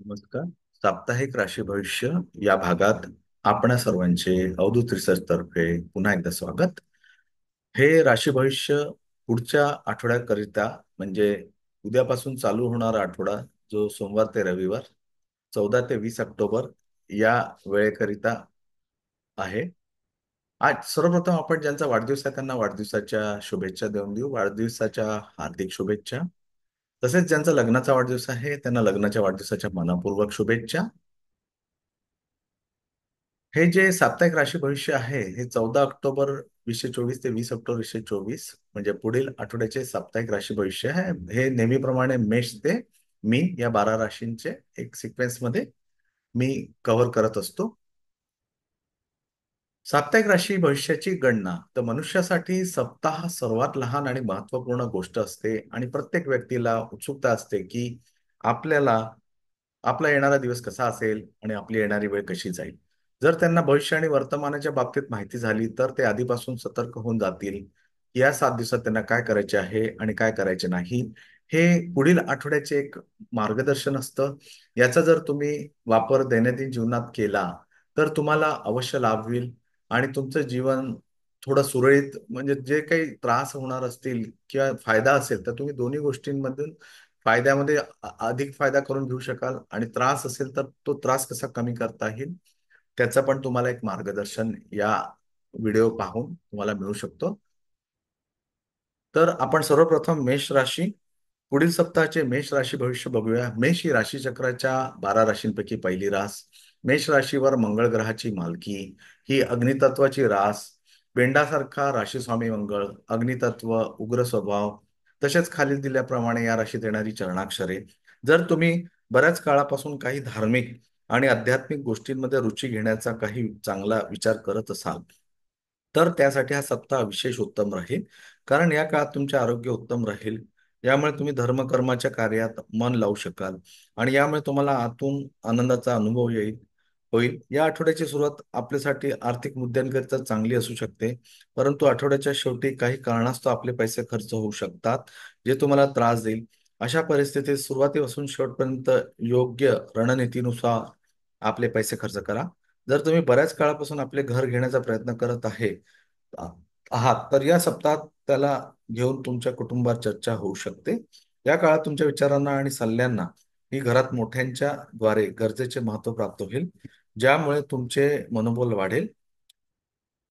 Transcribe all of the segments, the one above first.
नमस्कार. साप्ताहिक राशी भविष्य या भागात आपणा सर्वांचे अवधूत रिसर्च तर्फे पुन्हा एकदा स्वागत. हे राशी भविष्य पुढच्या आठवड्याकरिता म्हणजे उद्यापासून चालू होणारा आठवडा, जो सोमवार ते रविवार 14 ते 20 ऑक्टोबर या वेळेकरिता आहे. आज सर्वप्रथम आपण ज्यांचा वाढदिवस आहे त्यांना वाढदिवसाच्या शुभेच्छा देऊन देऊ. वाढदिवसाच्या हार्दिक शुभेच्छा. तसेच ज्यांचा लग्नाचा वाढदिवस आहे त्यांना लग्नाच्या वाढदिवसाच्या मनपूर्वक शुभेच्छा. हे जे साप्ताहिक राशी भविष्य आहे हे 14 ऑक्टोबर 2024 ते 20 ऑक्टोबर 2024 म्हणजे पुढील आठवड्याचे साप्ताहिक राशी भविष्य आहे. हे नेहमीप्रमाणे मेष ते मीन या 12 राशींचे एक सिक्वेन्स मध्ये मी कव्हर करत असतो. साप्ताहिक राशी भविष्याची गणना तर मनुष्यासाठी सप्ताह सर्वात लहान आणि महत्वपूर्ण गोष्ट असते आणि प्रत्येक व्यक्तीला उत्सुकता असते की आपल्याला आपला येणारा दिवस कसा असेल आणि आपली येणारी वेळ कशी जाईल. जर त्यांना भविष्य आणि वर्तमानाच्या बाबतीत माहिती झाली तर ते आधीपासून सतर्क होऊन जातील की या 7 दिवसात त्यांना काय करायचे आहे आणि काय करायचे नाही. हे पुढील आठवड्याचे एक मार्गदर्शन असतं. याचा जर तुम्ही वापर दैनंदिन जीवनात केला तर तुम्हाला अवश्य लाभ होईल आणि तुमचं जीवन थोडं सुरळीत म्हणजे जे काही त्रास होणार असतील किंवा फायदा असेल तर तुम्ही दोन्ही गोष्टींमधून फायद्यामध्ये अधिक फायदा करून घेऊ शकाल आणि त्रास असेल तर तो त्रास कसा कमी करता येईल त्याचं पण तुम्हाला एक मार्गदर्शन या व्हिडिओ पाहून तुम्हाला मिळू शकतो. तर आपण सर्वप्रथम मेष राशी पुढील सप्ताहाचे मेष राशी भविष्य बघूया. मेष ही राशी चक्राच्या 12 राशींपैकी पहिली रास. मेष राशीवर मंगळ ग्रहाची मालकी. ही अग्नितत्वाची रास. बेंडासारखा राशीस्वामी मंगळ, अग्नितत्व, उग्र स्वभाव. तसेच खालील दिल्याप्रमाणे या राशीत येणारी चरणाक्षरे. जर तुम्ही बऱ्याच काळापासून काही धार्मिक आणि आध्यात्मिक गोष्टींमध्ये रुची घेण्याचा काही चांगला विचार करत असाल तर त्यासाठी हा सप्ताह विशेष उत्तम राहील. कारण या काळात तुमचे आरोग्य उत्तम राहील. यामुळे तुम्ही धर्मकर्माच्या कार्यात मन लावू शकाल आणि यामुळे तुम्हाला आतून आनंदाचा अनुभव होईल. या आठवड्याची सुरुवात आपल्यासाठी आर्थिक मुद्द्यांकरिता चांगली असू शकते, परंतु आठवड्याच्या शेवटी काही कारणास्तव आपले पैसे खर्च होऊ शकतात, जे तुम्हाला त्रास देईल. अशा परिस्थितीत सुरुवातीपासून शेवटपर्यंत योग्य रणनीतीनुसार आपले पैसे खर्च करा. जर तुम्ही बऱ्याच काळापासून आपले घर घेण्याचा प्रयत्न करत आ- आहात तर या सप्ताहात त्याला घेऊन तुमच्या कुटुंबात चर्चा होऊ शकते. या काळात तुमच्या विचारांना आणि सल्ल्यांना ही घरात मोठ्यांच्या द्वारे गरजेचे महत्व प्राप्त होईल, ज्यामुळे तुमचे मनोबल वाढेल.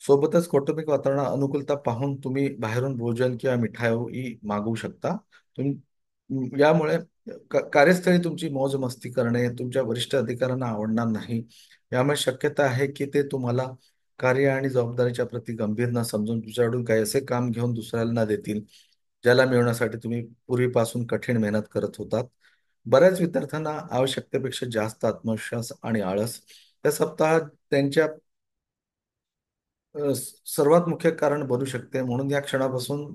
सोबतच कौटुंबिक वातावरण अनुकूलता पाहून तुम्ही बाहेरून भोजन किंवा मिठाई मागवू शकता. यामुळे कार्यस्थळी तुमची मौज मस्ती करणे तुमच्या वरिष्ठ अधिकाऱ्यांना आवडणार नाही. यामुळे शक्यता आहे की ते तुम्हाला कार्य आणि जबाबदारीच्या प्रती गंभीर न समजून तुमच्याकडून काही असे काम घेऊन दुसऱ्याला देतील ज्याला मिळवण्यासाठी तुम्ही पूर्वीपासून कठीण मेहनत करत होतात. बऱ्याच विद्यार्थ्यांना आवश्यकतेपेक्षा जास्त आत्मविश्वास आणि आळस या सप्ताहात त्यांच्या सर्वात मुख्य कारण बनू शकते. म्हणून या क्षणापासून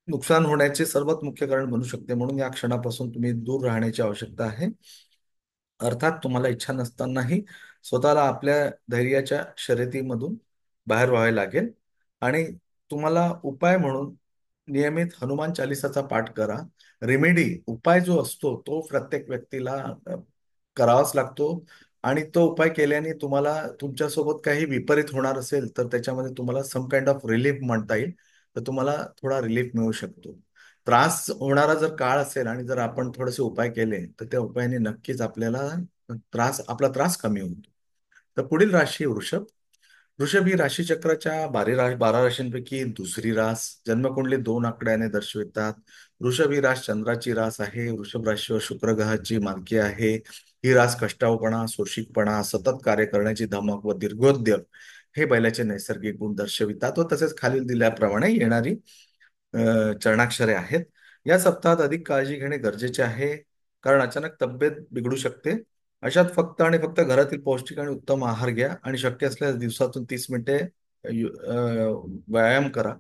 नुकसान होण्याचे सर्वात मुख्य कारण बनू शकते. म्हणून या क्षणापासून तुम्ही दूर राहण्याची आवश्यकता आहे. अर्थात तुम्हाला इच्छा नसतानाही स्वतःला आपल्या धैर्याच्या शर्यतीमधून बाहेर व्हावे लागेल आणि तुम्हाला उपाय म्हणून नियमित हनुमान चालिसाचा पाठ करा. रेमेडी उपाय जो असतो तो प्रत्येक व्यक्तीला करावाच लागतो आणि तो उपाय केल्याने तुम्हाला तुमच्यासोबत काही विपरीत होणार असेल तर त्याच्यामध्ये तुम्हाला सम काइंड ऑफ रिलीफ म्हणता येईल. तर तुम्हाला थोडा रिलीफ मिळू शकतो. त्रास होणारा जर काळ असेल आणि जर आपण थोडेसे उपाय केले तर त्या उपायाने नक्कीच आपला त्रास कमी होतो. तर पुढील राशी वृषभ. वृषभ ही राशीचक्राच्या 12 राशींपैकी दुसरी रास. जन्मकुंडली 2 आकड्याने दर्शवितात. वृषभ ही रास चंद्राची रास आहे. वृषभ राशीवर शुक्र ग्रहाची मालकी आहे. ही रास कष्टाळूपणा, सोशिकपणा, सतत कार्य करण्याची धमक व दीर्घोद्योग हे बैलाचे नैसर्गिक गुण दर्शवितात व तसेच खालील दिल्याप्रमाणे येणारी चरणाक्षरे आहेत. या सप्ताहात अधिक काळजी घेणे गरजेचे आहे, कारण अचानक तब्येत बिघडू शकते. अशात फक्त आणि फक्त घरातील पौष्टिक आणि उत्तम आहार घ्या आणि शक्य असल्यास दिवसातून 30 मिनिटे व्यायाम करा.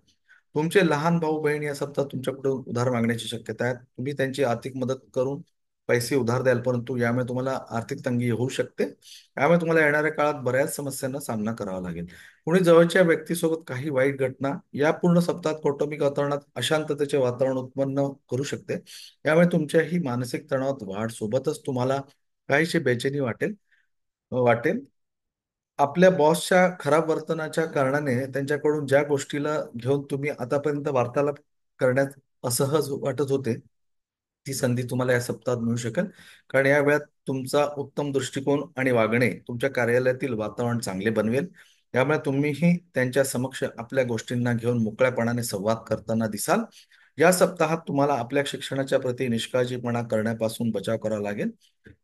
तुमचे लहान भाऊ बहीण या सप्ताहात तुमच्याकडून उधार मागण्याची शक्यता आहे. तुम्ही त्यांची आर्थिक मदत करून पैसे उधार द्याल, परंतु यामुळे तुम्हाला आर्थिक तंगी होऊ शकते. यामुळे तुम्हाला येणाऱ्या काळात बऱ्याच समस्यांना सामना करावा लागेल. कुणी जवळच्या व्यक्तीसोबत काही वाईट घटना या पूर्ण सप्ताहात कौटुंबिक वातावरणात अशांततेचे वातावरण उत्पन्न करू शकते. यामुळे तुमच्याही मानसिक तणावात वाढ सोबतच तुम्हाला काहीशी बेचैनी वाटेल. आपल्या बॉसच्या खराब वर्तनाच्या कारणाने त्यांच्याकडून ज्या गोष्टीला घेऊन तुम्ही आतापर्यंत वार्तालाप करण्यात असहज वाटत होते, ती संधी तुम्हाला या सप्ताहात मिळू शकेल. कारण या वेळात तुमचा उत्तम दृष्टिकोन आणि वागणे तुमच्या कार्यालयातील वातावरण चांगले बनवेल. त्यामुळे तुम्हीही त्यांच्या समक्ष आपल्या गोष्टींना घेऊन मोकळ्यापणाने संवाद करताना दिसाल. या सप्ताहात तुम्हाला आपल्या शिक्षणाच्या प्रती निष्काळजीपणा करण्यापासून बचाव करावा लागेल.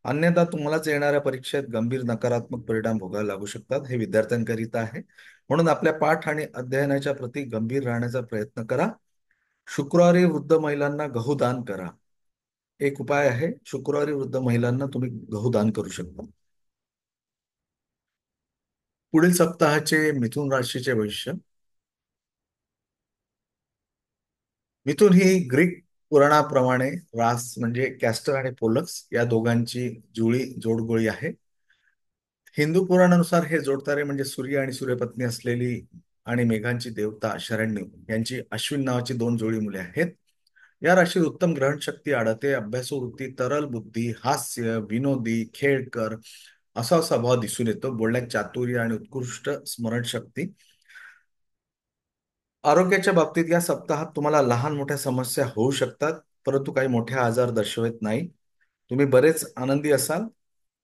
अन्यथा तुम्हालाच येणाऱ्या परीक्षेत गंभीर नकारात्मक परिणाम भोगावे लागू शकतात. हे विद्यार्थ्यांकरिता आहे. म्हणून आपल्या पाठ आणि अध्ययनाच्या प्रती गंभीर राहण्याचा प्रयत्न करा. शुक्रवारी वृद्ध महिलांना गहू दान करा. एक उपाय आहे, शुक्रवारी वृद्ध महिलांना तुम्ही गहू दान करू शकता. पुढील सप्ताहाचे मिथुन राशीचे भविष्य. मिथुन ही ग्रीक पुराणाप्रमाणे रास म्हणजे कॅस्टर आणि पोलक्स या दोघांची जोडगोळी आहे. हिंदू पुराणानुसार हे जोडतारे म्हणजे सूर्य आणि सूर्यपत्नी असलेली आणि मेघांची देवता शरण्य यांची अश्विन नावाची दोन जोडी मुले आहेत. या राशीत उत्तम ग्रहणशक्ती आढळते. अभ्यासू वृत्ती, तरल बुद्धी, हास्य, विनोदी, खेळकर असा स्वभाव दिसून येतो. बोलण्यात चातुर्य आणि उत्कृष्ट स्मरणशक्ती. आरोग्याच्या बाबतीत या सप्ताहात तुम्हाला लहान मोठ्या समस्या होऊ शकतात, परंतु काही मोठे आजार दर्शवत नाही. तुम्ही बरेच आनंदी असाल.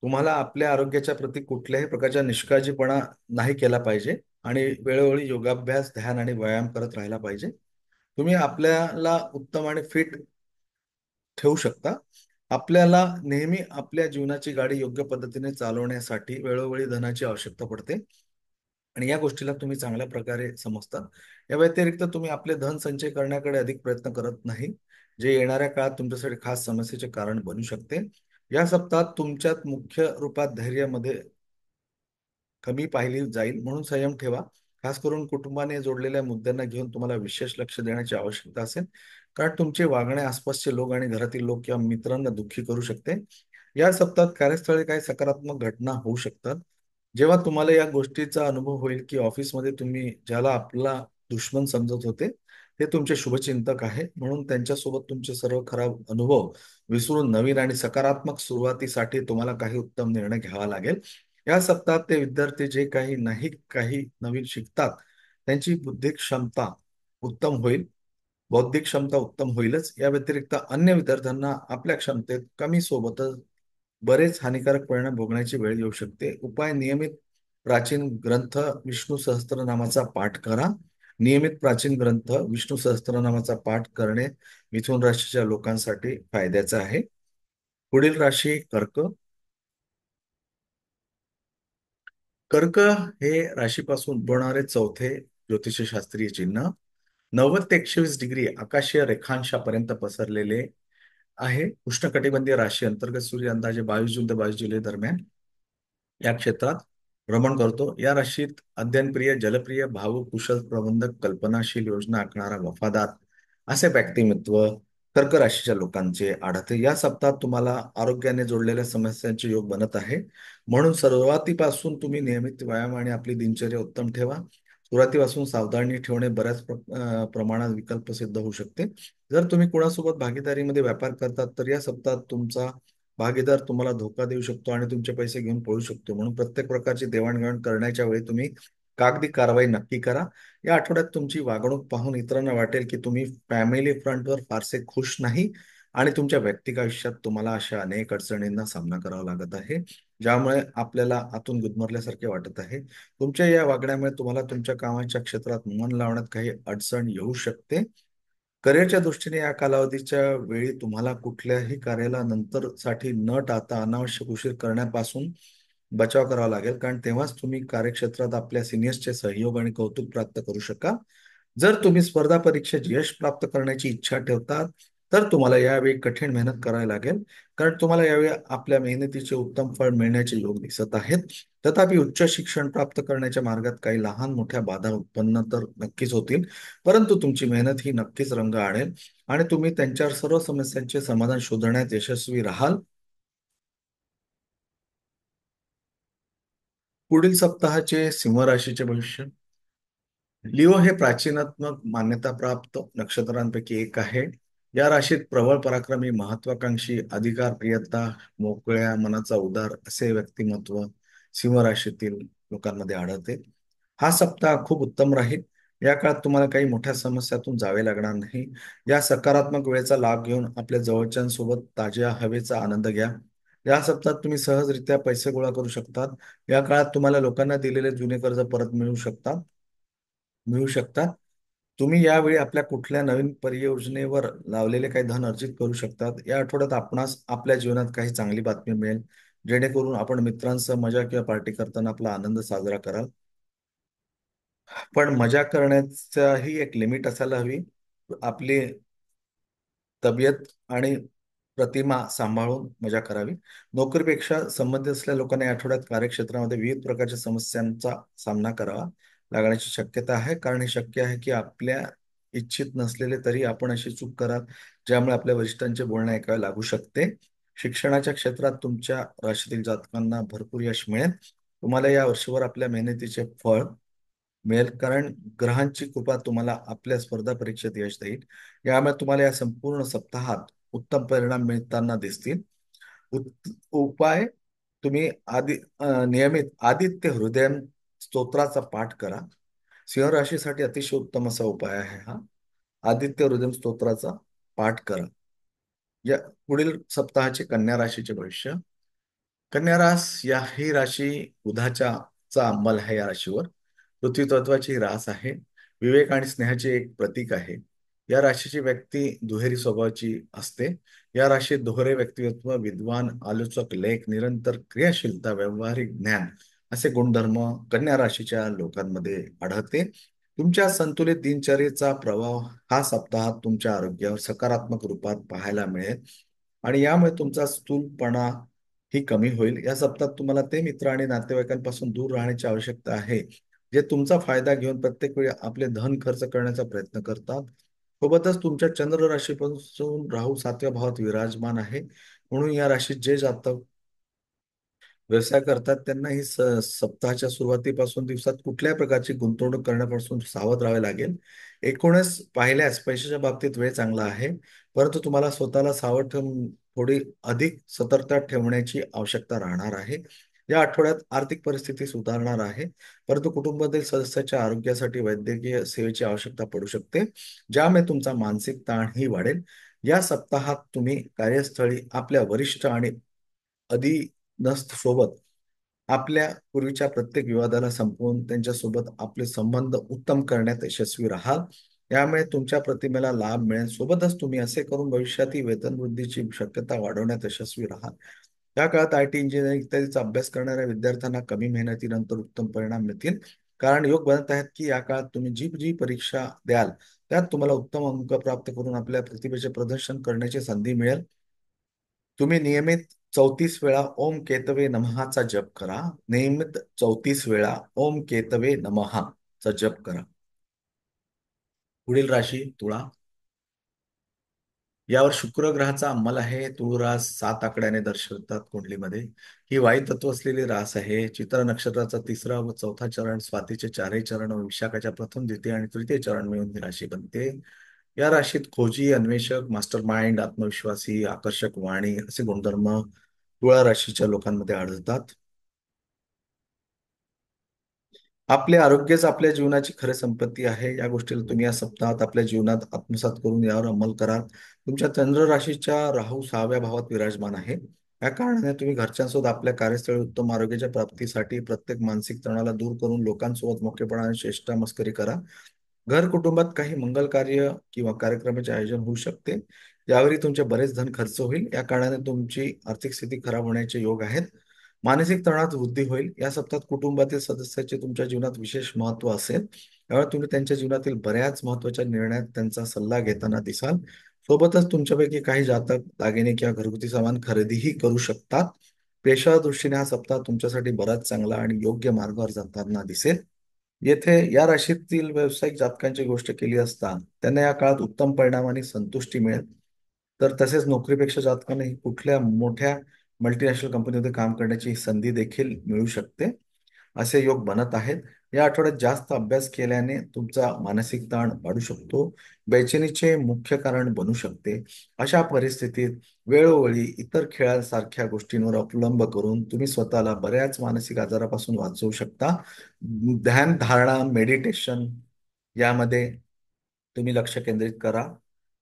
तुम्हाला आपल्या आरोग्याच्या प्रती कुठल्याही प्रकारचा निष्काळजीपणा नाही केला पाहिजे आणि वेळोवेळी योगाभ्यास, ध्यान आणि व्यायाम करत राहायला पाहिजे. तुम्ही आपल्याला उत्तम आणि फिट ठेवू शकता. आपल्याला नेहमी आपल्या जीवनाची गाडी योग्य पद्धतीने चालवण्यासाठी वेळोवेळी धनाची आवश्यकता पडते आणि या गोष्टीला तुम्ही चांगल्या प्रकारे समजता. या व्यतिरिक्त तुम्ही आपले धन संचय करण्याकडे अधिक प्रयत्न करत नाही, जे येणाऱ्या काळात तुमच्यासाठी खास समस्येचे कारण बनू शकते. या सप्ताहात तुमच्यात मुख्य रूपात धैर्यामध्ये कमी पाहिली जाईल, म्हणून संयम ठेवा. खास करून कुटुंबाने जोडलेल्या मुद्द्यांना घेऊन तुम्हाला विशेष लक्ष देण्याची आवश्यकता असेल, कारण तुमचे वागणे आसपासचे लोक आणि घरातील लोक किंवा मित्रांना दुःखी करू शकते. या सप्ताहात कार्यस्थळी काही सकारात्मक घटना होऊ शकतात. जेव्हा तुम्हाला या गोष्टीचा अनुभव होईल की ऑफिसमध्ये तुम्ही ज्याला आपला दुश्मन समजत होते ते तुमचे शुभचिंतक आहे, म्हणून त्यांच्यासोबत तुमचे सर्व खराब अनुभव विसरून नवीन आणि सकारात्मक सुरुवातीसाठी तुम्हाला काही उत्तम निर्णय घ्यावा लागेल. या सप्ताहात ते विद्यार्थी जे काही नवीन शिकतात त्यांची बुद्धिक क्षमता उत्तम होईल. बौद्धिक क्षमता उत्तम होईलच. या व्यतिरिक्त अन्य विद्यार्थ्यांना आपल्या क्षमतेत कमी सोबतच बरेच हानिकारक परिणाम भोगण्याची वेळ येऊ शकते. उपाय: नियमित प्राचीन ग्रंथ विष्णू सहस्त्रनामाचा पाठ करा. नियमित प्राचीन ग्रंथ विष्णू सहस्त्रनामाचा पाठ करणे मिथुन राशीच्या लोकांसाठी फायद्याचं आहे. पुढील राशी कर्क. कर्क हे राशीपासून उद्भवणारे चौथे ज्योतिषशास्त्रीय चिन्ह 90 ते 120 डिग्री आकाशीय रेखांशापर्यंत पसरलेले आहे. उष्णकटिबंधीय राशी अंतर्गत सूर्य अंदाजे 22 जून ते 22 जुलै दरम्यान या क्षेत्रात भ्रमण करतो. या राशीत अध्ययनप्रिय, जलप्रिय, भावुक, कुशल, प्रबंधक, कल्पनाशील, योजना आखणारा, वफादार असे व्यक्तिमत्व कर्क राशीच्या लोकांचे आढळते. या सप्ताहात तुम्हाला आरोग्याने जोडलेल्या समस्यांचे योग बनत आहे, म्हणून सुरुवातीपासून तुम्ही नियमित व्यायाम आणि आपली दिनचर्या उत्तम ठेवा. सुरुवातीपासून सावधानी ठेवणे बऱ्याच प्रमाणात विकल्प सिद्ध होऊ शकते. जर तुम्ही कोणासोबत भागीदारीमध्ये व्यापार करतात तर या सप्ताहात तुमचा भागीदार तुम्हाला धोका देऊ शकतो आणि तुमचे पैसे घेऊन पळू शकतो, म्हणून प्रत्येक प्रकारची देवाणघेवाण करण्याच्या वेळी तुम्ही कागदी कारवाई नक्की करा. या आठवड्यात तुमची वागणूक पाहून इतरांना वाटेल की तुम्ही फॅमिली फ्रंटवर फारसे खुश नाही आणि तुमच्या वैयक्तिक आयुष्यात तुम्हाला अशा अनेक अडचणींना सामना करावा लागत आहे, ज्यामुळे आपल्याला आतून गुदमरल्यासारखे वाटत आहे. तुमच्या या वागण्यामुळे तुम्हाला तुमच्या कामाच्या क्षेत्रात मन लावण्यात काही अडचण येऊ शकते. करिअरच्या दृष्टीने या कालावधीच्या वेळी तुम्हाला कुठल्याही कार्याला नंतर साठी न टाळता अनावश्यक उशीर करण्यापासून बचाव करावा लागेल, कारण तेव्हाच तुम्ही कार्यक्षेत्रात आपल्या सिनियर्सचे सहयोग आणि कौतुक प्राप्त करू शकाल. जर तुम्ही स्पर्धा परीक्षेत यश प्राप्त करण्याची इच्छा ठेवतात तर तुम्हाला यावेळी कठीण मेहनत करावी लागेल, कारण तुम्हाला यावेळी आपल्या मेहनतीचे उत्तम फळ मिळण्याचे योग दिसत आहेत. तथापि उच्च शिक्षण प्राप्त करण्याच्या मार्गात काही लहान मोठ्या बाधा उत्पन्न तर नक्कीच होतील, परंतु तुमची मेहनत ही नक्कीच रंग आणेल आणि तुम्ही त्यांच्यावर सर्व समस्यांचे समाधान शोधण्यात यशस्वी राहाल. पुढील सप्ताहाचे सिंह राशीचे भविष्य. लिओ हे प्राचीनात्मक मान्यता प्राप्त नक्षत्रांपैकी एक आहे. या राशीत प्रबळ पराक्रमी, महत्वाकांक्षी, अधिकारप्रियता, मोकळ्या मनाचा उदार असे व्यक्तिमत्व सिंह राशीतील लोकांमध्ये आढळते. हा सप्ताह खूप उत्तम राहील. या काळात तुम्हाला काही मोठ्या समस्यातून जावे लागणार नाही. या सकारात्मक वेळेचा लाभ घेऊन आपल्या जवळच्यांसोबत ताज्या हवेचा आनंद घ्या. या सप्ताहात तुम्ही सहजरित्या पैसे गोळा करू शकतात. या काळात तुम्हाला लोकांना दिलेले जुने कर्ज परत मिळू शकतात. तुम्ही यावेळी आपल्या कुठल्या नवीन परियोजनेवर लावलेले काही धन अर्जित करू शकतात. या आठवड्यात आपणास आपल्या जीवनात काही चांगली बातमी मिळेल, जेणेकरून आपण मित्रांसह मजा किंवा पार्टी करताना आपला आनंद साजरा कराल. पण मजा करण्याचाही एक लिमिट असायला हवी. आपली तब्येत आणि प्रतिमा सांभाळून मजा करावी. नोकरीपेक्षा संबंधित असलेल्या लोकांना या आठवड्यात कार्यक्षेत्रामध्ये विविध प्रकारच्या समस्यांचा सामना करावा लागण्याची शक्यता आहे. कारण हे शक्य आहे की आपल्या इच्छित नसलेले तरी आपण अशी चूक कराल ज्यामुळे आपल्या वरिष्ठांचे बोलणे ऐकावे लागू शकते. शिक्षणाच्या क्षेत्रात तुमच्या राशीतील जातकांना भरपूर यश मिळेल. तुम्हाला या वर्षभर आपल्या मेहनतीचे फळ मिळेल, कारण ग्रहांची कृपा तुम्हाला आपल्या स्पर्धा परीक्षेत यश देईल. यामुळे तुम्हाला या संपूर्ण सप्ताहात उत्तम परिणाम मिळताना दिसतील. उपाय, तुम्ही नियमित आदित्य हृदय स्तोत्राचा पाठ करा. सिंह राशीसाठी अतिशय उत्तम असा उपाय आहे हा. आदित्य हृदय स्तोत्राचा पाठ करा. या पुढील सप्ताहाचे कन्या राशीचे भविष्य. कन्या रास या ही राशी बुधाच्या चा अंमल आहे या राशीवर. पृथ्वी तत्वाची ही रास आहे. विवेक आणि स्नेहाचे एक प्रतीक आहे. या राशीची व्यक्ती दुहेरी स्वभावाची असते. या राशीत दोहरे व्यक्तिमत्व, विद्वान, आलोचक, लेख, निरंतर क्रियाशीलता, व्यावहारिक ज्ञान असे गुणधर्म कन्या राशीच्या लोकांमध्ये आढळते. तुमच्या संतुलित दिनचर्येचा प्रभाव हा सप्ताहात तुमच्या आरोग्यावर सकारात्मक रूपात पाहायला मिळेल आणि यामुळे तुमचा स्थूलपणा ही कमी होईल. या सप्ताहात तुम्हाला ते मित्र आणि नातेवाईकांपासून दूर राहण्याची आवश्यकता आहे जे तुमचा फायदा घेऊन प्रत्येक वेळी आपले धन खर्च करण्याचा प्रयत्न करतात. सोबतच तुमच्या चंद्र राशीपासून राहू 7व्या भावात विराजमान आहे. म्हणून या राशीत जे जातक व्यवसाय करतात त्यांना ही सप्ताहाच्या सुरुवातीपासून दिवसात कुठल्याही प्रकारची गुंतवणूक करण्यापासून सावध राहावे लागेल. एकूणच पाहिल्यास पैशाच्या बाबतीत वेळ चांगला आहे, परंतु तुम्हाला स्वतःला सावध ठेवून थोडी अधिक सतर्कता ठेवण्याची आवश्यकता राहणार आहे. या आठवड्यात आर्थिक परिस्थिती सुधारणार आहे, परंतु कुटुंबातील सदस्याच्या आरोग्यासाठी वैद्यकीय सेवेची आवश्यकता पडू शकते, ज्यामुळे तुमचा मानसिक ताणही वाढेल. या सप्ताहात तुम्ही कार्यस्थळी आपल्या वरिष्ठ आणि अधीनस्थ सोबत आपल्या पूर्वीच्या प्रत्येक विवादाला संपवून त्यांच्यासोबत आपले संबंध उत्तम करण्यात यशस्वी राहाल. यामुळे तुमच्या प्रतिमेला लाभ मिळेल. सोबतच तुम्ही असे करून भविष्यातील वेतन वृद्धीची शक्यता वाढवण्यात यशस्वी राहाल. या काळात आयटी, इंजिनिअरिंग इत्यादीचा अभ्यास करणाऱ्या विद्यार्थ्यांना कमी मेहनतीनंतर उत्तम परिणाम मिळतील. कारण योग बनत आहेत की या काळात तुम्ही जी जी परीक्षा द्याल त्यात तुम्हाला उत्तम अंक प्राप्त करून आपल्या प्रतिभेचे प्रदर्शन करण्याची संधी मिळेल. तुम्ही नियमित 34 वेळा ओम केतवे नमःचा जप करा. नियमित 34 वेळा ओम केतवे नमःचा जप करा. पुढील राशी तुळा. यावर शुक्र ग्रहाचा अंमल आहे. तुळ रास 7 आकड्याने दर्शवतात कुंडलीमध्ये. ही वायू तत्व असलेली रास आहे. चित्रा नक्षत्राचा 3रा व 4था चरण, स्वातीचे 4ही चरण व विशाखाच्या प्रथम, द्वितीय आणि तृतीय चरण मिळून ही राशी बनते. या राशीत खोजी, अन्वेषक, मास्टर माइंड, आत्मविश्वासी, आकर्षक वाणी असे गुणधर्म तुळा राशीच्या लोकांमध्ये आढळतात. आपले आरोग्यच आपल्या जीवनाची खरी संपत्ती आहे. या गोष्टीला तुम्ही या सप्ताहात आपल्या जीवनात आत्मसात करून यावर अंमल कराल. तुमच्या चंद्र राशीच्या राहू 6व्या भावात विराजमान आहे. या कारणाने तुम्ही घरच्यांसोबत आपल्या कार्यस्थळी उत्तम आरोग्याच्या प्राप्तीसाठी प्रत्येक मानसिक तणावाला दूर करून लोकांसोबत मोठेपणाने चेष्टा मस्करी करा. घर कुटुंबात काही मंगल कार्य किंवा कार्यक्रमाचे आयोजन होऊ शकते, यावेळी तुमचे बरेच धन खर्च होईल. या कारणाने तुमची आर्थिक स्थिती खराब होण्याचे योग आहेत. मानसिक तणावात वृद्धी होईल. या सप्ताहात कुटुंबातील सदस्याचे तुमच्या जीवनात विशेष महत्त्व असेल, त्यामुळे तुम्ही त्यांच्या जीवनातील बऱ्याच महत्त्वाच्या निर्णयात त्यांचा सल्ला घेताना दिसाल. सोबतच तुमच्यापैकी काही जातक दागिने किंवा घरगुती सामान खरेदीही करू शकतात. पेशा दृष्टीने हा सप्ताह तुमच्यासाठी बराच चांगला आणि योग्य मार्गावर जाताना दिसेल. येथे या राशीतील व्यावसायिक जातकांची गोष्ट केली असता त्यांना या काळात उत्तम परिणाम आणि संतुष्टी मिळेल. तर तसेच नोकरीपेक्षा जातकांना कुठल्या मोठ्या मल्टीनॅशनल कंपनीमध्ये काम करण्याची संधी देखील मिळू शकते. असे योग बनत आहेत. या आठवड्यात जास्त अभ्यास केल्याने तुमचा मानसिक ताण वाढू शकतो, बेचैनीचे मुख्य कारण बनू शकते. अशा परिस्थितीत वेळोवेळी इतर खेळांसारख्या गोष्टींवर अवलंब करून तुम्ही स्वतःला बऱ्याच मानसिक आजारापासून वाचवू शकता. ध्यान धारणा मेडिटेशन यामध्ये तुम्ही लक्ष केंद्रित करा.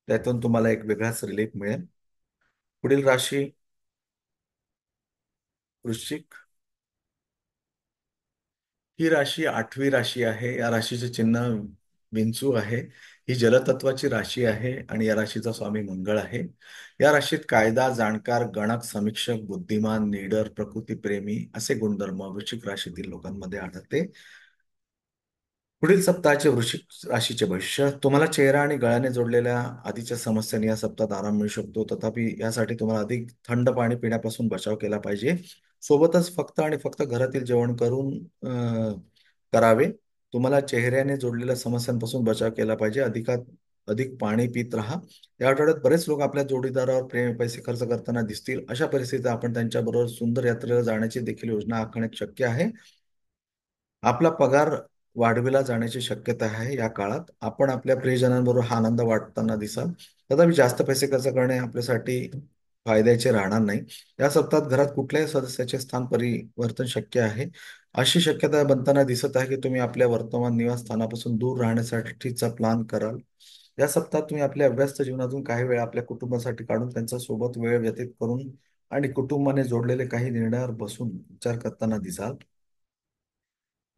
त्यातून तुम्हाला एक वेगळाच रिलीफ मिळेल. पुढील राशी वृश्चिक. ही राशी आठवी राशी आहे. या राशीचे चिन्ह विंचू आहे. ही जलतत्वाची राशी आहे आणि या राशीचा स्वामी मंगळ आहे. या राशीत कायदा, जाणकार, गणक, समीक्षक, बुद्धिमान, निडर, प्रकृतीप्रेमी असे गुणधर्म वृश्चिक राशीतील लोकांमध्ये आढळते. पुढील सप्ताहाचे वृश्चिक राशीचे भविष्य. तुम्हाला चेहरा आणि गळ्याने जोडलेल्या आधीच्या समस्यांनी या सप्ताहात आराम मिळू शकतो. तथापि यासाठी तुम्हाला अधिक थंड पाणी पिण्यापासून बचाव केला पाहिजे. सोबतच फक्त आणि फक्त घरातील जेवण करून करावे. तुम्हाला चेहऱ्याने जोडलेल्या समस्यांपासून बचाव केला पाहिजे. अधिकात अधिक पाणी पित राहा. या आठवड्यात बरेच लोक आपल्या जोडीदारावर प्रेम पैसे खर्च करताना दिसतील. अशा परिस्थितीत आपण त्यांच्याबरोबर सुंदर यात्रेला जाण्याची देखील योजना आखणे शक्य आहे. आपला पगार वाढविला जाण्याची शक्यता आहे. या काळात आपण आपल्या प्रियजनांबरोबर हा आनंद वाटताना दिसाल. तथापि जास्त पैसे खर्च करणे आपल्यासाठी फायद्याचे राहणार नाही. या सप्ताहात घरात कुठल्याही सदस्याचे स्थान परिवर्तन शक्य आहे. अशी शक्यता बनताना दिसत आहे की तुम्ही आपल्या वर्तमान निवासस्थानापासून दूर राहण्यासाठीचा प्लान कराल. या सप्ताहात तुम्ही आपल्या व्यस्त जीवनातून काही वेळ आपल्या कुटुंबासाठी काढून त्यांच्या सोबत वेळ व्यतीत करून आणि कुटुंबाने जोडलेले काही निर्णयावर बसून विचार करताना दिसाल.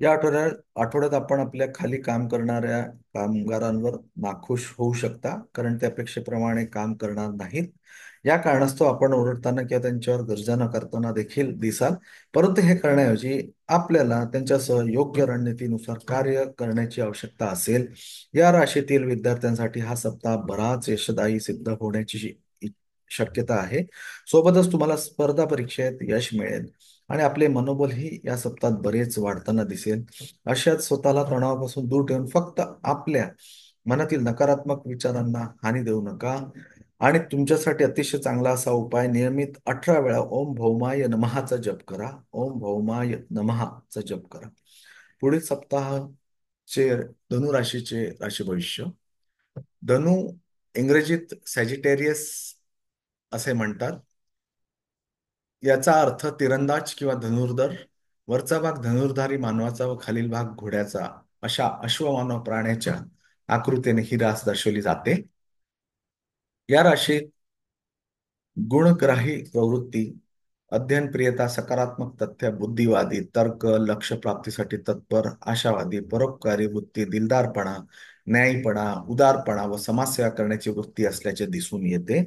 या आठवड्यात आपण आपल्या खाली काम करणाऱ्या कामगारांवर नाखुश होऊ शकता, कारण ते अपेक्षेप्रमाणे काम करणार नाहीत. या कारणास्तव आपण ओरडताना किंवा त्यांच्यावर गर्जना करताना देखील दिसाल. परंतु हे करण्याऐवजी आपल्याला त्यांच्यासह योग्य रणनीतीनुसार कार्य करण्याची आवश्यकता असेल. या राशीतील विद्यार्थ्यांसाठी हा सप्ताह बराच यशदायी सिद्ध होण्याची शक्यता आहे. सोबतच तुम्हाला स्पर्धा परीक्षेत यश मिळेल आणि आपले मनोबलही या सप्ताहात बरेच वाढताना दिसेल. अशात स्वतःला तणावापासून दूर ठेवून फक्त आपल्या मनातील नकारात्मक विचारांना हानी देऊ नका. आणि तुमच्यासाठी अतिशय चांगला असा उपाय, नियमित 18 वेळा ओम भौमाय नमःचा जप करा. ओम भौमाय नमःचा जप करा. पुढील सप्ताहाचे धनु राशीचे राशी भविष्य. धनु इंग्रजीत सॅजिटेरियस असे म्हणतात. याचा अर्थ तिरंदाज किंवा धनुर्धर. वरचा भाग धनुर्धारी मानवाचा व खालील भाग घोड्याचा अशा अश्वमानव प्राण्याच्या आकृतीने ही रास दर्शवली जाते. या राशीत गुणग्राही प्रवृत्ती, अध्ययनप्रियता, सकारात्मक तथ्य, बुद्धिवादी, तर्क, लक्ष्य प्राप्तीसाठी तत्पर, आशावादी, परोपकारी वृत्ती, दिलदारपणा, न्यायीपणा, उदारपणा व समाजसेवा करण्याची वृत्ती असल्याचे दिसून येते.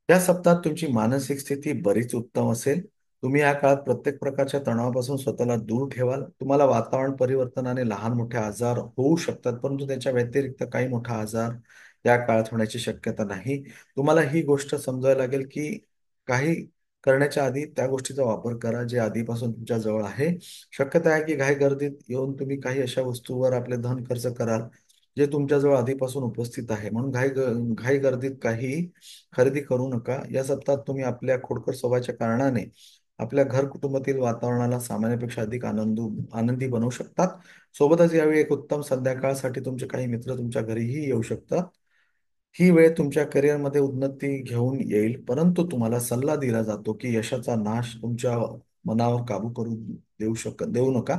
या सप्ताहात तुमची मानसिक स्थिती बरीच उत्तम असेल. तुम्ही या काळात प्रत्येक प्रकारच्या तणावापासून स्वतःला दूर ठेवाल. तुम्हाला वातावरण परिवर्तनाने लहान मोठे आजार होऊ शकतात, परंतु त्याच्या व्यतिरिक्त काही मोठा आजार या काळात होण्याची शक्यता नाही. तुम्हाला ही गोष्ट समजावी लागेल की काही करण्याच्या आधी त्या गोष्टीचा वापर करा जे आधीपासून तुमच्या जवळ आहे. शक्यता आहे की घाई गर्दीत येऊन तुम्ही काही अशा वस्तूवर आपले धन खर्च कराल जे तुमच्याजवळ आधीपासून उपस्थित आहे. म्हणून घाई गर्दीत काही खरेदी करू नका. या सप्ताहात तुम्ही आपल्या खोडकर स्वभावाच्या कारणाने आपल्या घर कुटुंबातील वातावरणाला सामान्यपेक्षा अधिक आनंदी बनवू शकतात. सोबतच यावेळी एक उत्तम संध्याकाळसाठी तुमचे काही मित्र तुमच्या घरीही येऊ शकतात. ही वेळ तुमच्या करिअरमध्ये उन्नती घेऊन येईल, परंतु तुम्हाला सल्ला दिला जातो की यशाचा नाश तुमच्या मनावर काबू देऊ नका.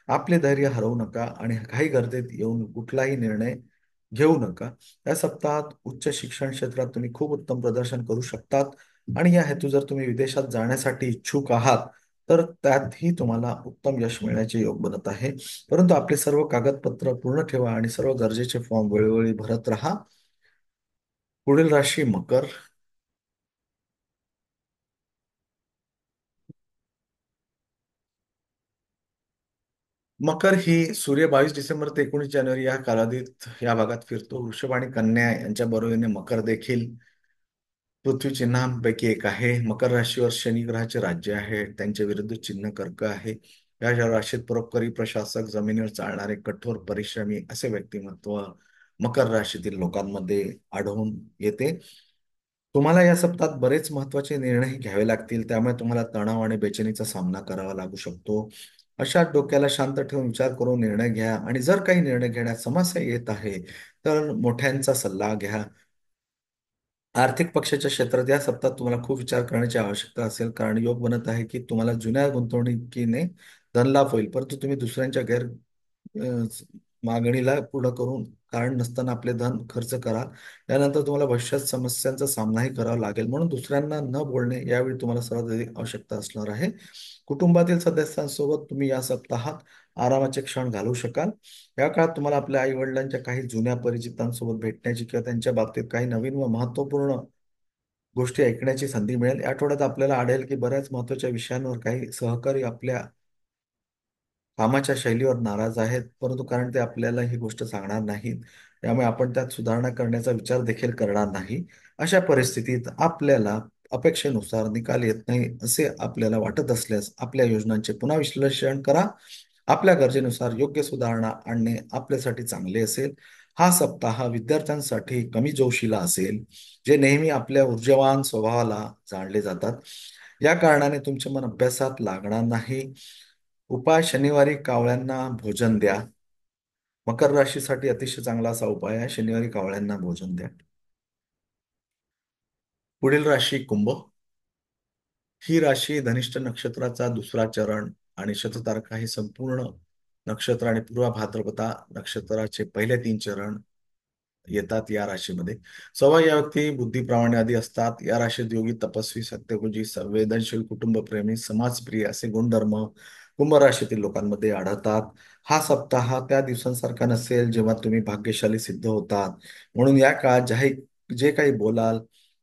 आपले धैर्य हरवू नका आणि काही गर्दीत येऊन कुठलाही निर्णय घेऊ नका. या सप्ताहात उच्च शिक्षण क्षेत्रात तुम्ही खूप उत्तम प्रदर्शन करू शकतात आणि या हेतू जर तुम्ही विदेशात जाण्यासाठी इच्छुक आहात तर त्यातही तुम्हाला उत्तम यश मिळण्याचे योग बनत आहे. परंतु आपले सर्व कागदपत्र पूर्ण ठेवा आणि सर्व गरजेचे फॉर्म वेळोवेळी भरत राहा. पुढील राशी मकर. मकर ही सूर्य 22 डिसेंबर ते 19 जानेवारी या कालावधीत या भागात फिरतो. वृषभ आणि कन्या यांच्या बरोबरीने मकर देखील पृथ्वी चिन्हांपैकी एक आहे. मकर राशीवर शनी ग्रहाचे राज्य आहे. त्यांच्या विरुद्ध चिन्ह कर्क आहे. या राशीत परोपकारी, प्रशासक, जमिनीवर चालणारे, कठोर परिश्रमी असे व्यक्तिमत्व मकर राशीतील लोकांमध्ये आढळून येते. तुम्हाला या सप्ताहात बरेच महत्वाचे निर्णय घ्यावे लागतील, त्यामुळे तुम्हाला तणाव आणि बेचैनीचा सामना करावा लागू शकतो. अशा डोक्याला शांत ठेवून विचार करून निर्णय घ्या आणि जर काही निर्णय घेण्यात समस्या येत आहे तर मोठ्यांचा सल्ला घ्या. आर्थिक पक्षाच्या क्षेत्रात या सप्ताहात तुम्हाला खूप विचार करण्याची आवश्यकता असेल, कारण योग बनत आहे की तुम्हाला जुन्या गुंतवणुकीने धनलाभ होईल, परंतु तुम्ही दुसऱ्यांच्या अ, मागणीला पूर्ण करून कारण नसताना आपले धन खर्च कराल. यानंतर तुम्हाला भविष्यात समस्यांचा सामनाही करावा लागेल, म्हणून दुसऱ्यांना न बोलणे यावेळी तुम्हाला सर्वात अधिक आवश्यकता असणार आहे. कुटुंबातील सदस्यांसोबत तुम्ही या सप्ताहात आरामाचे क्षण घालवू शकाल. या काळात तुम्हाला आपल्या आई वडिलांच्या काही जुन्या परिचितांसोबत भेटण्याची किंवा त्यांच्या बाबतीत काही नवीन व महत्त्वपूर्ण गोष्टी ऐकण्याची संधी मिळेल. या आठवड्यात आपल्याला आढळेल की बऱ्याच महत्त्वाच्या विषयांवर काही सहकारी आपल्या कामाच्या शैलीवर नाराज आहेत, परंतु कारण ते आपल्याला ही गोष्ट सांगणार नाहीत. त्यामुळे आपण त्यात सुधारणा करण्याचा विचार देखील करणार नाही. अशा परिस्थितीत आपल्याला अपेक्षेनुसार निकाल येत नाही असे आपल्याला वाटत असल्यास आपल्या योजनांचे पुन्हा विश्लेषण करा. आपल्या गरजेनुसार योग्य सुधारणा आणणे आपल्यासाठी चांगले असेल. हा सप्ताह विद्यार्थ्यांसाठी कमी जोशीला असेल, जे नेहमी आपल्या ऊर्जावान स्वभावाला जाणले जातात. या कारणाने तुमचे मन अभ्यासात लागणार नाही. उपाय: शनिवारी कावळ्यांना भोजन द्या. मकर राशीसाठी अतिशय चांगला असा उपाय आहे, शनिवारी कावळ्यांना भोजन द्या. पुढील राशी कुंभ. ही राशी धनिष्ठ नक्षत्राचा दुसरा चरण आणि शततारका हे संपूर्ण नक्षत्र आणि पूर्व भाद्रपदा नक्षत्राचे पहिले 3 चरण येतात या राशीमध्ये. स्वभाव या व्यक्ती बुद्धिप्रामाण्य आदी असतात. या राशीत योगी, तपस्वी, सत्यकुजी, संवेदनशील, कुटुंबप्रेमी, समाजप्रिय असे गुणधर्म कुंभ राशीतील लोकांमध्ये आढळतात. हा सप्ताह त्या दिवसांसारखा नसेल जेव्हा तुम्ही भाग्यशाली सिद्ध होतात. म्हणून या काळात जे काही बोलाल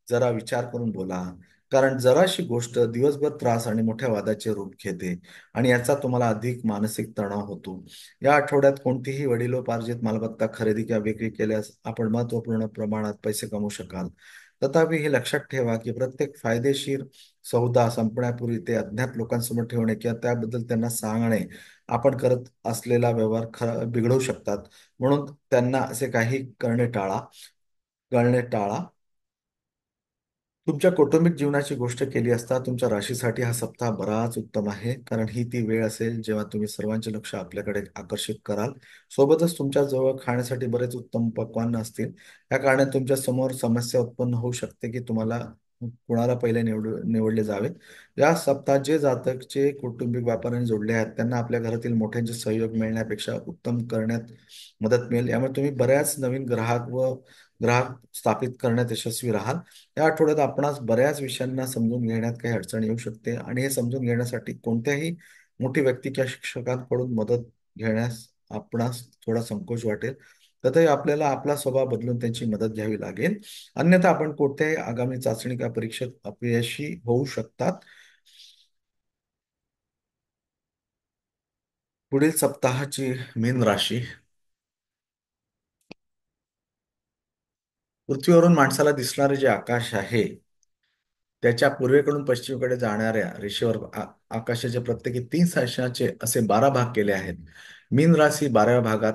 जरा विचार करून बोला, कारण जराशी गोष्ट दिवसभर त्रास आणि मोठ्या वादाचे रूप घेते आणि याचा तुम्हाला अधिक मानसिक तणाव होतो. या आठवड्यात कोणतीही वडिलोपार्जित मालमत्ता खरेदी किंवा विक्री केल्यास आपण महत्त्वपूर्ण प्रमाणात पैसे कमवू शकाल. तथापि हे लक्षात ठेवा की प्रत्येक फायदेशीर सौदा संपण्यापूर्वी ते अज्ञात लोकांसमोर ठेवणे किंवा त्याबद्दल त्यांना सांगणे आपण करत असलेला व्यवहार बिघडवू शकतात. म्हणून त्यांना असे काही करणे टाळा. तुमच्या कौटुंबिक जीवनाची गोष्ट केली असता तुमच्या राशीसाठी हा सप्ताह बराच उत्तम आहे, कारण ही ती वेळ असेल जेव्हा तुम्ही सर्वांचे लक्ष आपल्याकडे आकर्षित कराल. सोबतच तुमच्या जवळ खाण्यासाठी बरेच उत्तम पक्वान्न असतील. या कारणाने तुमच्या समोर समस्या उत्पन्न होऊ शकते की तुम्हाला कुणाला पहिले निवडले जावे. या सप्ताहात जे जातक जे कौटुंबिक व्यापाराने जोडले आहेत त्यांना आपल्या घरातील मोठ्यांचे सहयोग मिळण्यापेक्षा उत्तम करण्यात मदत मिळेल. यामुळे तुम्ही बऱ्याच नवीन ग्राहक स्थापित करण्यात यशस्वी राहाल. या आठवड्यात आपणास बऱ्याच विषयांना समजून घेण्यात काही अडचण येऊ शकते आणि हे समजून घेण्यासाठी कोणत्याही मोठी व्यक्ती किंवा शिक्षकांकडून मदत घेण्यास आपणास थोडा संकोच वाटेल. तथापि आपल्याला आपला स्वभाव बदलून त्यांची मदत घ्यावी लागेल. अन्यथा आपण कोणत्याही आगामी चाचणी किंवा परीक्षेत अपयशी होऊ शकतात. पुढील सप्ताहाची मीन राशी. पृथ्वीवरून माणसाला दिसणारे जे आकाश आहे त्याच्या पूर्वेकडून पश्चिमेकडे जाणाऱ्या रेषेवर आकाशाचे प्रत्येकी 3 सेकंदाचे असे 12 भाग केले आहेत. मीन राशी 12व्या भागात,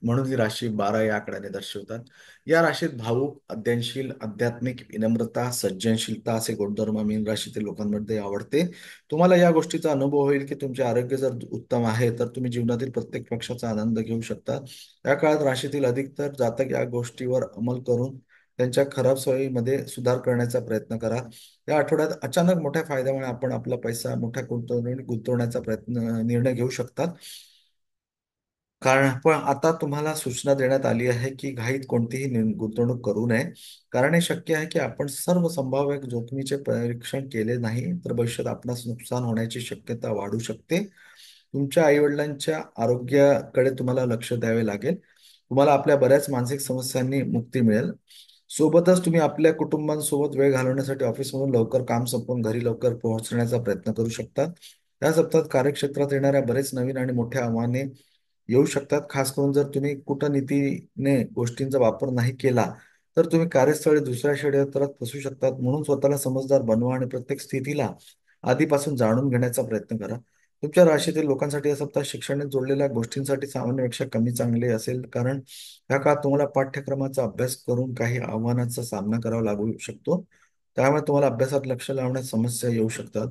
म्हणून ही राशी 12 या आकड्याने दर्शवतात. या राशीत भावुक, अध्ययनशील, आध्यात्मिक, विनम्रता, सज्जनशीलता असे गुणधर्म मीन राशीतील लोकांमध्ये आवडते. तुम्हाला या गोष्टीचा अनुभव होईल की तुमचे आरोग्य जर उत्तम आहे तर तुम्ही जीवनातील प्रत्येक पक्षाचा आनंद घेऊ शकता. या काळात राशीतील अधिकतर जातक या गोष्टीवर अंमल करून त्यांच्या खराब सवयीमध्ये सुधार करण्याचा प्रयत्न करा. या आठवड्यात अचानक मोठ्या फायद्यामुळे आपण आपला पैसा मोठ्या गुंतवण्याचा निर्णय घेऊ शकतात. कारण पण आता तुम्हाला सूचना देण्यात आली आहे की घाईत कोणतीही गुंतवणूक करू नये, कारण हे शक्य आहे की आपण सर्व संभाव्य जोखमीचे परीक्षण केले नाही तर भविष्यात आपणास नुकसान होण्याची शक्यता वाढू शकते. तुमच्या आईवडिलांच्या आरोग्याकडे तुम्हाला लक्ष द्यावे लागेल. तुम्हाला आपल्या बऱ्याच मानसिक समस्यांनी मुक्ती मिळेल. सोबतच तुम्ही आपल्या कुटुंबांसोबत वेळ घालवण्यासाठी ऑफिसमधून लवकर काम संपवून घरी लवकर पोहोचण्याचा प्रयत्न करू शकता. या सप्ताहात कार्यक्षेत्रात येणाऱ्या बरेच नवीन आणि मोठ्या आव्हाने येऊ शकतात. खास करून जर तुम्ही कूटनीतीने गोष्टींचा वापर नाही केला तर तुम्ही कार्यस्थळी दुसऱ्या षडयंत्रात फसू शकतात. म्हणून स्वतःला समजदार बनवा आणि प्रत्येक स्थितीला आधीपासून जाणून घेण्याचा प्रयत्न करा. तुमच्या राशीतील लोकांसाठी या सप्ताह शिक्षणाने जोडलेल्या गोष्टींसाठी सामान्यपेक्षा कमी चांगले असेल, कारण या काळात तुम्हाला पाठ्यक्रमाचा अभ्यास करून काही आव्हानांचा सामना करावा लागू शकतो. त्यामुळे तुम्हाला अभ्यासात लक्ष लावण्यात समस्या येऊ शकतात.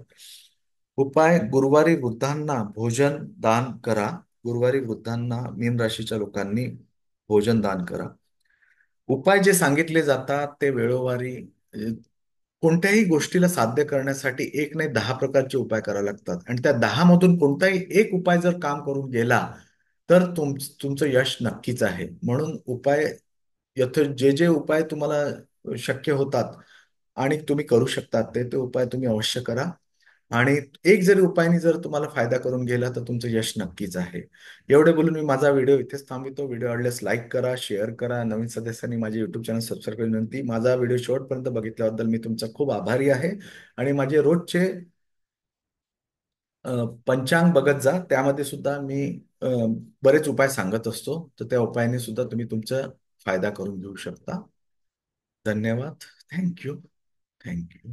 उपाय: गुरुवारी वृद्धांना भोजन दान करा. गुरुवारी वृद्धांना, मीन राशीच्या लोकांनी भोजन दान करा. उपाय जे सांगितले जातात ते वेळोवारी, कोणत्याही गोष्टीला साध्य करण्यासाठी एक नाही 10 प्रकारचे उपाय करावे लागतात, आणि त्या 10 मधून कोणताही एक उपाय जर काम करून गेला तर तुमचं यश नक्कीच आहे. म्हणून उपाय, जे जे उपाय तुम्हाला शक्य होतात आणि तुम्ही करू शकतात, ते ते उपाय तुम्ही अवश्य करा. आणि एक जरी उपायाने जर तुम्हाला फायदा करून गेला तर तुमचं यश नक्कीच आहे. एवढे बोलून मी माझा व्हिडिओ इथेच थांबवतो. व्हिडिओ आवडल्यास लाईक करा, शेअर करा. नवीन सदस्यांनी माझे युट्यूब चॅनल सबस्क्राईब करून विनंती. माझा व्हिडिओ शेवटपर्यंत बघितल्याबद्दल मी तुमचा खूप आभारी आहे. आणि माझे रोजचे अ, पंचांग बघत जा. त्यामध्ये सुद्धा मी अ, बरेच उपाय सांगत असतो, तर त्या उपायाने सुद्धा तुम्ही तुमचा फायदा करून घेऊ शकता. धन्यवाद. थँक्यू. थँक्यू.